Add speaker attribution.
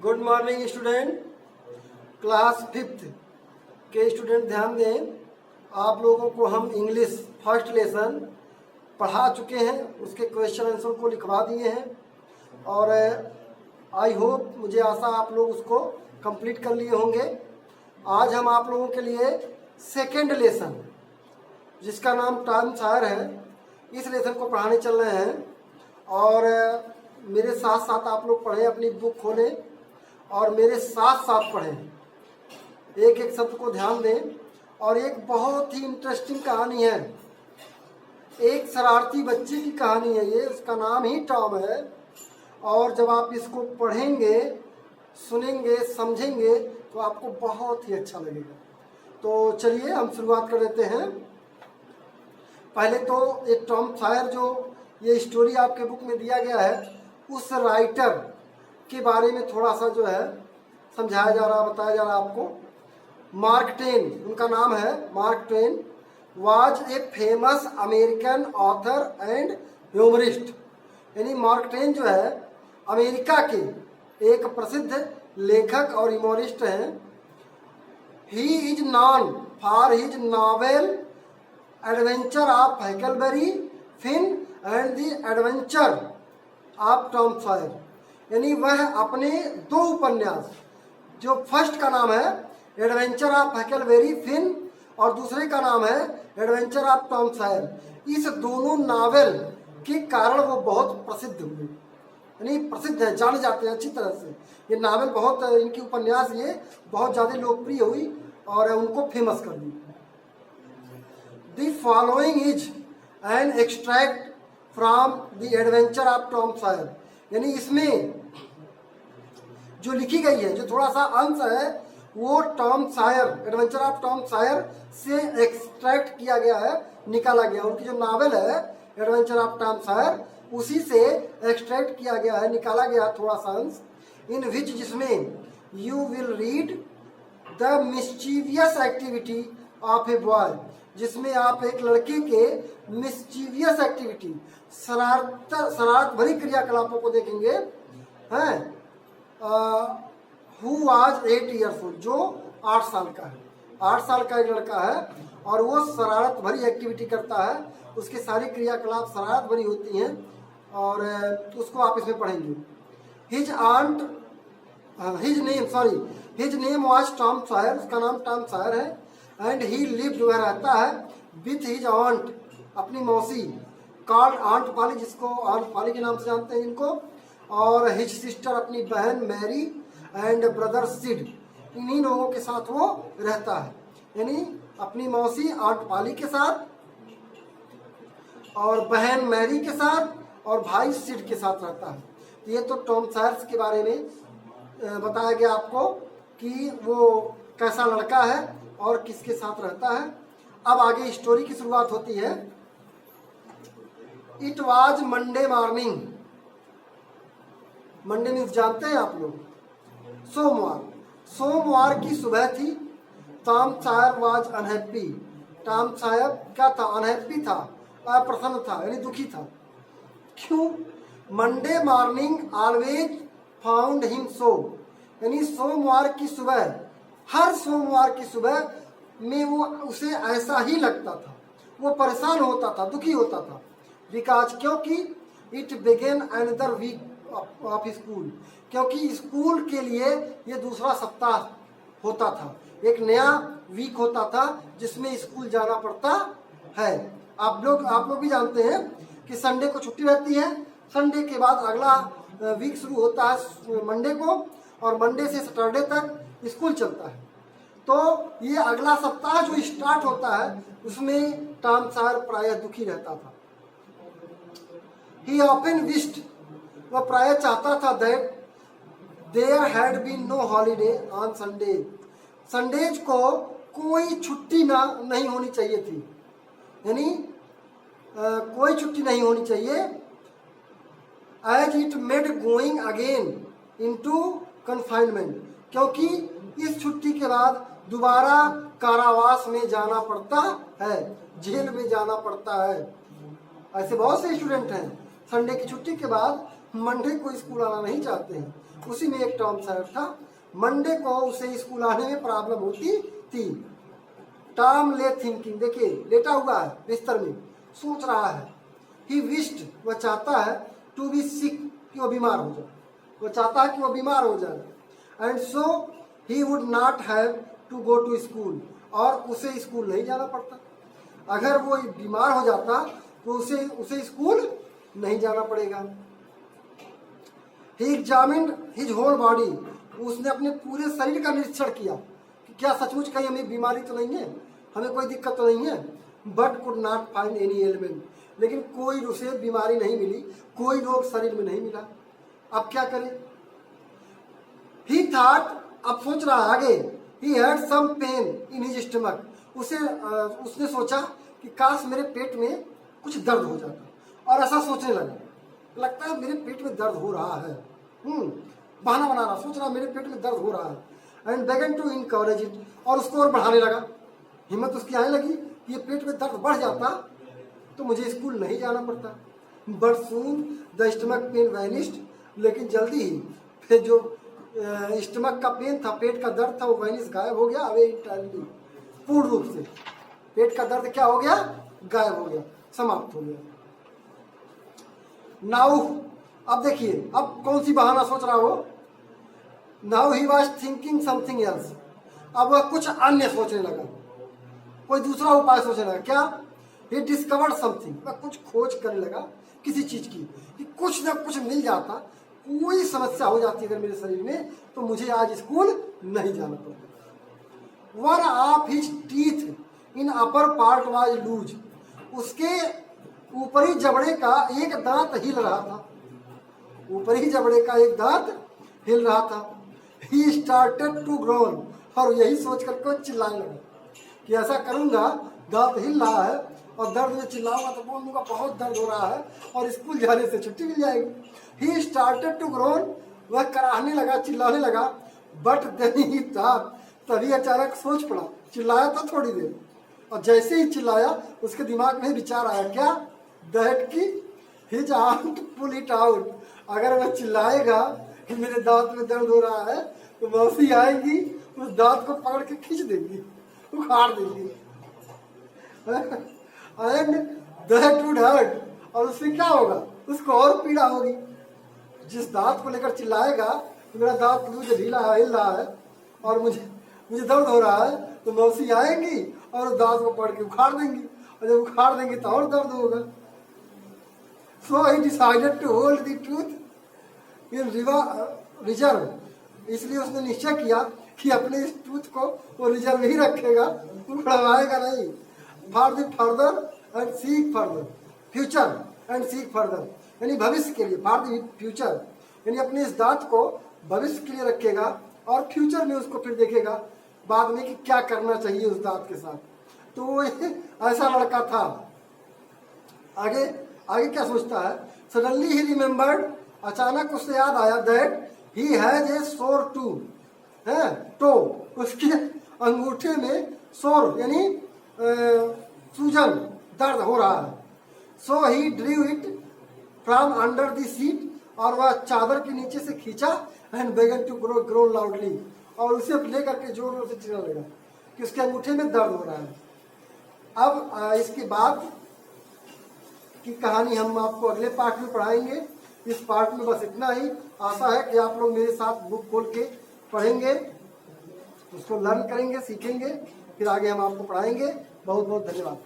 Speaker 1: Good morning student. Class 5th के student ध्यान दें, आप लोगों को हम इंग्लिश फर्स्ट लेसन पढ़ा चुके हैं, उसके क्वेश्चन आंसर को लिखवा दिए हैं और आई होप, मुझे आशा आप लोग उसको कंप्लीट कर लिए होंगे। आज हम आप लोगों के लिए सेकेंड लेसन जिसका नाम टॉम सॉयर है, इस लेसन को पढ़ाने चल रहे हैं और मेरे साथ साथ आप लोग पढ़ें, अपनी बुक खोलें और मेरे साथ साथ पढ़ें, एक एक शब्द को ध्यान दें। और एक बहुत ही इंटरेस्टिंग कहानी है, एक शरारती बच्चे की कहानी है ये, उसका नाम ही टॉम है। और जब आप इसको पढ़ेंगे, सुनेंगे, समझेंगे तो आपको बहुत ही अच्छा लगेगा। तो चलिए हम शुरुआत कर देते हैं। पहले तो एक टॉम सॉयर जो ये स्टोरी आपके बुक में दिया गया है, उस राइटर के बारे में थोड़ा सा जो है समझाया जा रहा, बताया जा रहा आपको। मार्क ट्वेन उनका नाम है। Mark Twain was a famous American author and humourist. यानी मार्क ट्वेन जो है अमेरिका के एक प्रसिद्ध लेखक और ह्यूमरिस्ट हैं। He is known for his novel adventure of Huckleberry Finn and the adventure of Tom Sawyer. यानी वह अपने दो उपन्यास, जो फर्स्ट का नाम है एडवेंचर ऑफ हैकलबेरी फिन और दूसरे का नाम है एडवेंचर ऑफ टॉम सॉयर, इस दोनों नावल के कारण वो बहुत प्रसिद्ध हुए। यानी प्रसिद्ध है, जाने जाते हैं अच्छी तरह से। ये नावल बहुत, इनकी उपन्यास ये बहुत ज़्यादा लोकप्रिय हुई और उनको फेमस कर दी। The following is an extract from the adventure of Tom Sawyer. यानी इसमें जो लिखी गई है, जो थोड़ा सा अंश है, वो Tom Sawyer, adventure of Tom Sawyer से एक्सट्रैक्ट किया गया है, निकाला गया। उनकी जो नावल है एडवेंचर ऑफ टॉम सॉयर, उसी से एक्सट्रैक्ट किया गया है, निकाला गया थोड़ा सा अंश। इन विच, जिसमें you will read the mischievous activity of a boy, जिसमें आप एक लड़के के मिस्चीवियस एक्टिविटी, शरारत भरी क्रियाकलापों को देखेंगे हैं। हु वाज 8 years old, जो 8 साल का है। 8 साल का एक लड़का है और वो शरारत भरी एक्टिविटी करता है, उसके सारी क्रियाकलाप शरारत भरी होती हैं और उसको आप इसमें पढ़ेंगे। His name was Tom Sawyer, उसका नाम टॉम सॉयर है। एंड ही लिव्ड, वह रहता है विथ हिज ऑन्ट, अपनी मौसी, कॉल्ड आंट पाली, जिसको आंट पाली के नाम से जानते हैं इनको, और हिज सिस्टर, अपनी बहन मैरी, एंड ब्रदर सिड। इन्हीं लोगों के साथ वो रहता है। यानी अपनी मौसी आंट पाली के साथ और बहन मैरी के साथ और भाई सिड के साथ रहता है। ये तो टॉम सॉयर के बारे में बताया गया आपको कि वो कैसा लड़का है और किसके साथ रहता है। अब आगे स्टोरी की शुरुआत होती है। It was Monday morning. Monday means जानते हैं आप लोग, सोमवार। सोमवार की सुबह थी। Tom Sawyer was unhappy. Tom Sawyer क्या था? अनहैप्पी था, अप्रसन्न था, यानी दुखी था। क्यों? Monday morning always found him so. यानी सोमवार की सुबह, हर सोमवार की सुबह में वो उसे ऐसा ही लगता था, वो परेशान होता था, दुखी होता था। बिकॉज, क्योंकि it began another week of school, क्योंकि स्कूल के लिए ये दूसरा सप्ताह होता था, एक नया वीक होता था जिसमें स्कूल जाना पड़ता है। आप लोग भी जानते हैं कि संडे को छुट्टी रहती है, संडे के बाद अगला वीक शुरू होता है मंडे को, और मंडे से सैटरडे तक स्कूल चलता है। तो ये अगला सप्ताह जो स्टार्ट होता है उसमें टॉम सॉयर प्रायः दुखी रहता था। ही ऑफन विश्ड, वह प्रायः चाहता था that there had been no holiday on Sunday. Sundays को कोई छुट्टी नहीं होनी चाहिए थी, यानी कोई छुट्टी नहीं होनी चाहिए। As it made going again into confinement, क्योंकि इस छुट्टी के बाद दोबारा कारावास में जाना पड़ता है, जेल में जाना पड़ता है। ऐसे बहुत से स्टूडेंट हैं, संडे की छुट्टी के बाद मंडे को स्कूल आना नहीं चाहते हैं। उसी में एक टॉम सायर था, मंडे को उसे स्कूल आने में प्रॉब्लम होती थी। टॉम ले थिंकिंग, देखिए लेटा हुआ है बिस्तर में, सोच रहा है। ही विश्ड, वह चाहता है, टू बी सिक, कि वह बीमार हो जाए, वह चाहता है कि वह बीमार हो जाए। And so he would not have to go to school, और उसे स्कूल नहीं जाना पड़ता। अगर वो बीमार हो जाता तो उसे स्कूल नहीं जाना पड़ेगा। ही एग्जामिन्ड हिज होल बॉडी, उसने अपने पूरे शरीर का निरीक्षण किया कि क्या सचमुच कहीं हमें बीमारी तो नहीं है, हमें कोई दिक्कत तो नहीं है। But could not find any element, लेकिन कोई उसे बीमारी नहीं मिली, कोई रोग शरीर में नहीं मिला। अब क्या करें? ही थॉट, अब सोच रहा आगे, he had some pain in his stomach, उसने सोचा कि काश मेरे पेट में कुछ दर्द हो जाता, और ऐसा सोचने लगा, लगता है मेरे पेट में दर्द हो रहा है, बहाना बना रहा, सोच रहा मेरे पेट में दर्द हो रहा है। एंड बेगन टू इनकरेज इट, और उसको और बढ़ाने लगा, हिम्मत उसकी आने लगी कि ये पेट में दर्द बढ़ जाता तो मुझे स्कूल नहीं जाना पड़ता। But soon the stomach pain vanished, लेकिन जल्दी ही फिर जो स्टमक का पेन था, पेट का दर्द था, वो वैनिश, गायब हो गया। अवे इंटायरली, पूर्ण रूप से पेट का दर्द क्या हो गया? गायब हो गया, समाप्त हो गया। नाउ, अब देखिए अब कौन सी बहाना सोच रहा हो। Now he was thinking something else, अब वह कुछ अन्य सोचने लगा, कोई दूसरा उपाय सोचने लगा। क्या? ही डिस्कवर्ड समथिंग, वह कुछ खोज करने लगा किसी चीज की, कि कुछ ना कुछ मिल जाता, कोई समस्या हो जाती अगर मेरे शरीर में, तो मुझे आज स्कूल नहीं जाना पड़ता। One of his teeth in upper part was loose, उसके ऊपरी जबड़े का एक दांत हिल रहा था, ऊपरी जबड़े का एक दांत हिल रहा था। ही स्टार्टेड टू ग्रोन, और यही सोच करके चिल्लाने लगा कि ऐसा करूंगा, दांत हिल रहा है और दर्द में चिल्लाऊंगा तो बोल दूंगा बहुत दर्द हो रहा है, और स्कूल जाने से छुट्टी मिल जाएगी। ही स्टार्टेड टू ग्रोन, वह कराहने लगा, चिल्लाने लगा। बट देन ही थॉट, तभी अचानक सोच पड़ा, चिल्लाया तो थोड़ी देर, और जैसे ही चिल्लाया उसके दिमाग में विचार आया, क्या? दैट की his aunt pull it out, अगर वह चिल्लाएगा कि मेरे दांत में दर्द हो रहा है, तो मौसी आएगी, उस दांत को पकड़ के खींच देंगी, उखाड़ देंगी, एंड दैट वुड हर्ट, और उससे क्या होगा? उसको और पीड़ा होगी। जिस दांत को लेकर चिल्लाएगा कि मेरा दांत मुझे ढीला है, हिल रहा है, और मुझे दर्द हो रहा है, तो मौसी आएंगी और उस दांत को पकड़ के उखाड़ देंगी, और जब उखाड़ देंगी तो और दर्द होगा। So he decided to hold the truth in reserve, इसलिए उसने निश्चय किया कि अपने इस ट्रूथ को वो रिजर्व ही रखेगा, उखड़वाएगा नहीं। For the further and seek further, future and seek further, यानी भविष्य के लिए, फॉर द फ्यूचर, यानी अपने इस दांत को भविष्य के लिए रखेगा, और फ्यूचर में उसको फिर देखेगा बाद में कि क्या करना चाहिए उस दांत के साथ। तो वो ऐसा लड़का था। आगे आगे क्या सोचता है? सडनली ही रिमेम्बर्ड, अचानक उससे याद आया, दैट ही हैज ए सोर टू, है तो उसके अंगूठे में सोर यानी सूजन, दर्द हो रहा है। So he drew it from under the seat, और वह चादर के नीचे से खींचा। एंड बेगन टू ग्रो लाउडली, और उसे लेकर के जोर जोर से चिल्लाने लगा कि उसके अंगूठे में दर्द हो रहा है। अब इसके बाद की कहानी हम आपको अगले पार्ट में पढ़ाएंगे। इस पार्ट में बस इतना ही। आशा है कि आप लोग मेरे साथ बुक खोल के पढ़ेंगे, उसको लर्न करेंगे, सीखेंगे, फिर आगे हम आपको पढ़ाएंगे। बहुत बहुत धन्यवाद।